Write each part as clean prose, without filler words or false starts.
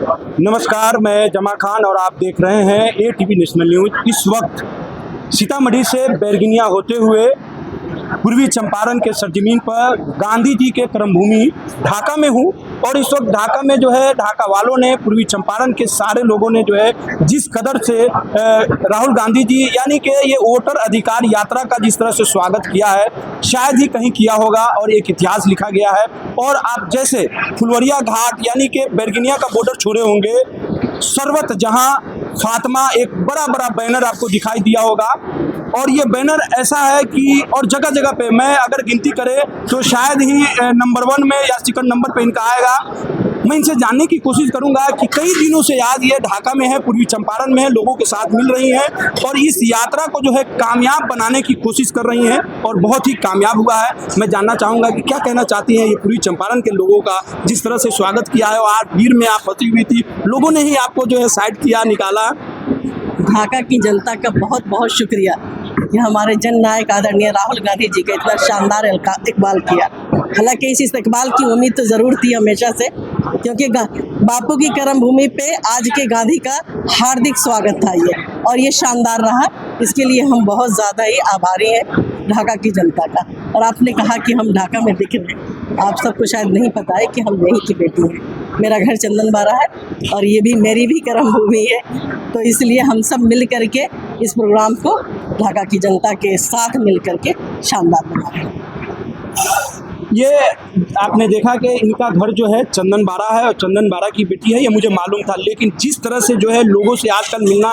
नमस्कार, मैं जमा खान और आप देख रहे हैं एटीवी नेशनल न्यूज। इस वक्त सीतामढ़ी से बैरगनिया होते हुए पूर्वी चंपारण के सरजमीन पर गांधी जी के कर्मभूमि ढाका में हूँ और इस वक्त ढाका में जो है ढाका वालों ने, पूर्वी चंपारण के सारे लोगों ने जो है जिस कदर से राहुल गांधी जी यानी कि ये वोटर अधिकार यात्रा का जिस तरह से स्वागत किया है, शायद ही कहीं किया होगा और एक इतिहास लिखा गया है। और आप जैसे फुलवरिया घाट यानी कि बैरगनिया का बॉर्डर छोड़े होंगे, सर्वत जहां फातिमा, एक बड़ा बड़ा बैनर आपको दिखाई दिया होगा और ये बैनर ऐसा है कि और जगह जगह पे मैं अगर गिनती करे तो शायद ही नंबर 1 में या सेकंड नंबर पे इनका आएगा। मैं इनसे जानने की कोशिश करूंगा कि कई दिनों से आज ये ढाका में है, पूर्वी चंपारण में है, लोगों के साथ मिल रही हैं और इस यात्रा को जो है कामयाब बनाने की कोशिश कर रही हैं और बहुत ही कामयाब हुआ है। मैं जानना चाहूँगा कि क्या कहना चाहती हैं ये पूर्वी चंपारण के लोगों का, जिस तरह से स्वागत किया है और आज भीड़ में आप फंसी हुई थी, लोगों ने ही आपको जो है साइड किया, निकाला। ढाका की जनता का बहुत बहुत शुक्रिया कि हमारे जन नायक आदरणीय राहुल गांधी जी का इतना शानदार इकबाल किया। हालांकि इस इकबाल की उम्मीद तो ज़रूर थी हमेशा से, क्योंकि बापू की कर्मभूमि पे आज के गांधी का हार्दिक स्वागत था ये, और ये शानदार रहा। इसके लिए हम बहुत ज़्यादा ही आभारी हैं ढाका की जनता का। और आपने कहा कि हम ढाका में दिख रहे हैं, आप सबको शायद नहीं पता है कि हम यहीं की बेटी हैं। मेरा घर चंदनबाड़ा है और ये भी मेरी भी कर्मभूमि है, तो इसलिए हम सब मिल करके इस प्रोग्राम को ढाका की जनता के साथ मिल करके शानदार बना रहे हैं। ये आपने देखा कि इनका घर जो है चंदनबाड़ा है और चंदनबाड़ा की बेटी है, ये मुझे मालूम था, लेकिन जिस तरह से जो है लोगों से आजकल मिलना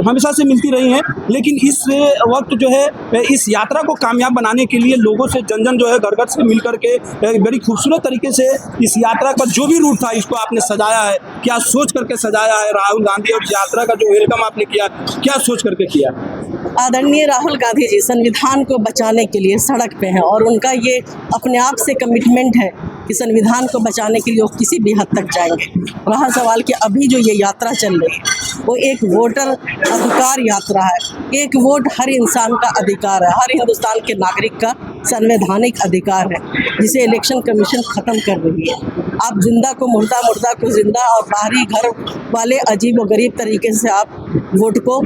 हमेशा से मिलती रही हैं, लेकिन इस वक्त जो है इस यात्रा को कामयाब बनाने के लिए लोगों से जन जो है घर घर से मिल करके बड़ी खूबसूरत तरीके से इस यात्रा का जो भी रूट था इसको आपने सजाया है। क्या सोच करके सजाया है राहुल गांधी, और यात्रा का जो वेलकम आपने किया, क्या सोच करके किया? आदरणीय राहुल गांधी जी संविधान को बचाने के लिए सड़क पे हैं और उनका ये अपने आप से कमिटमेंट है कि संविधान को बचाने के लिए वो किसी भी हद तक जाएंगे। रहा सवाल कि अभी जो ये यात्रा चल रही है वो एक वोटर अधिकार यात्रा है। एक वोट हर इंसान का अधिकार है, हर हिंदुस्तान के नागरिक का संवैधानिक अधिकार है, जिसे इलेक्शन कमीशन ख़त्म कर रही है। आप जिंदा को मुर्दा, मुर्दा को जिंदा और बाहरी घर वाले अजीब और गरीब तरीके से आप वोट को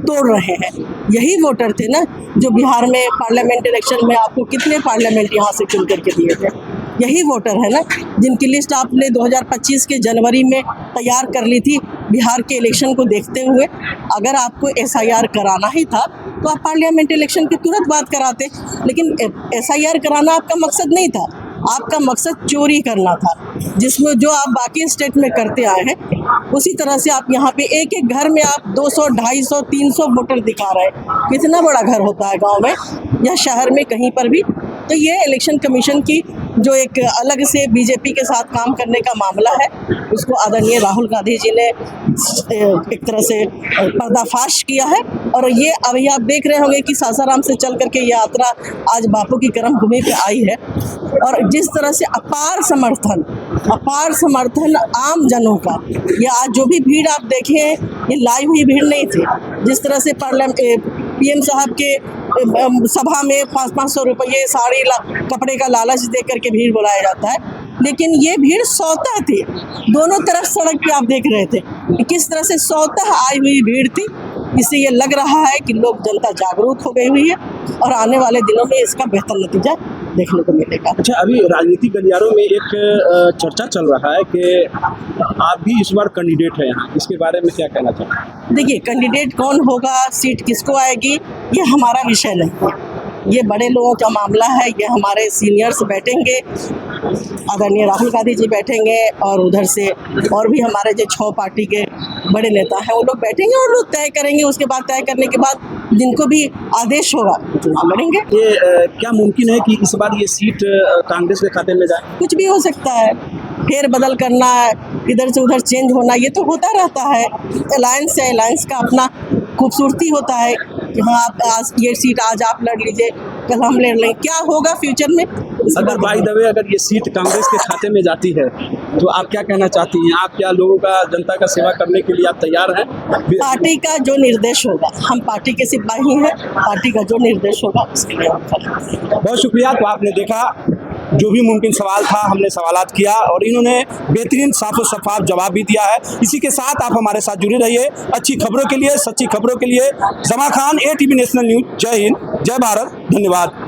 तोड़ रहे हैं। यही वोटर थे ना जो बिहार में पार्लियामेंट इलेक्शन में आपको कितने पार्लियामेंट यहाँ से चुन करके दिए थे। यही वोटर है ना जिनकी लिस्ट आपने 2025 के जनवरी में तैयार कर ली थी बिहार के इलेक्शन को देखते हुए। अगर आपको SIR कराना ही था तो आप पार्लियामेंट इलेक्शन के तुरंत बाद कराते, लेकिन SIR कराना आपका मकसद नहीं था, आपका मकसद चोरी करना था, जिसमें जो आप बाकी स्टेट में करते आए हैं उसी तरह से आप यहाँ पे एक एक घर में आप 200, 250, 300 वोटर दिखा रहे हैं। कितना बड़ा घर होता है गांव में या शहर में कहीं पर भी। तो ये इलेक्शन कमीशन की जो एक अलग से बीजेपी के साथ काम करने का मामला है, उसको आदरणीय राहुल गांधी जी ने एक तरह से पर्दाफाश किया है। और ये अभी आप देख रहे होंगे कि सासाराम से चल करके ये यात्रा आज बापू की कर्मभूमि पे आई है और जिस तरह से अपार समर्थन आम जनों का, ये आज जो भी भीड़ आप देखें ये लाई हुई भीड़ नहीं थी। जिस तरह से PM साहब के सभा में 500-500 रुपये साड़ी कपड़े का लालच दे करके भीड़ बुलाया जाता है, लेकिन ये भीड़ सौतः थी। दोनों तरफ सड़क पे आप देख रहे थे कि किस तरह से सौतः आई हुई भीड़ थी। इससे ये लग रहा है कि लोग जनता जागरूक हो गई हुई है और आने वाले दिनों में इसका बेहतर नतीजा देखने को मिलेगा। अच्छा, अभी राजनीतिक गलियारों में एक चर्चा चल रहा है कि आप भी इस बार कैंडिडेट हैं यहाँ, इसके बारे में क्या कहना चाहते हैं? देखिए, कैंडिडेट कौन होगा, सीट किसको आएगी, ये हमारा विषय नहीं है, ये बड़े लोगों का मामला है। ये हमारे सीनियर्स बैठेंगे, आदरणीय राहुल गांधी जी बैठेंगे और उधर से और भी हमारे जो 6 पार्टी के बड़े नेता हैं वो लोग बैठेंगे और लोग तय करेंगे। उसके बाद तय करने के बाद जिनको भी आदेश होगा चुनाव लड़ेंगे। ये क्या मुमकिन है कि इस बार ये सीट कांग्रेस के खाते में जाए? कुछ भी हो सकता है, फेर बदल करना, इधर से उधर चेंज होना, ये तो होता रहता है। अलायंस है, अलायंस का अपना खूबसूरती होता है कि हाँ आप आज ये सीट आज आप लड़ लीजिए, कल हम लड़ लेंगे। क्या होगा फ्यूचर में, अगर बाय द वे अगर ये सीट कांग्रेस के खाते में जाती है तो आप क्या कहना चाहती हैं? आप क्या लोगों का, जनता का सेवा करने के लिए आप तैयार हैं? पार्टी का जो निर्देश होगा, हम पार्टी के सिपाही हैं, पार्टी का जो निर्देश होगा उसके लिए हम करेंगे। बहुत शुक्रिया। तो आपने देखा जो भी मुमकिन सवाल था हमने सवालात किया और इन्होंने बेहतरीन साफ और शफाफ जवाब भी दिया है। इसी के साथ आप हमारे साथ जुड़े रहिए अच्छी खबरों के लिए, सच्ची खबरों के लिए। जमा खान, ATV नेशनल न्यूज़। जय हिंद, जय भारत, धन्यवाद।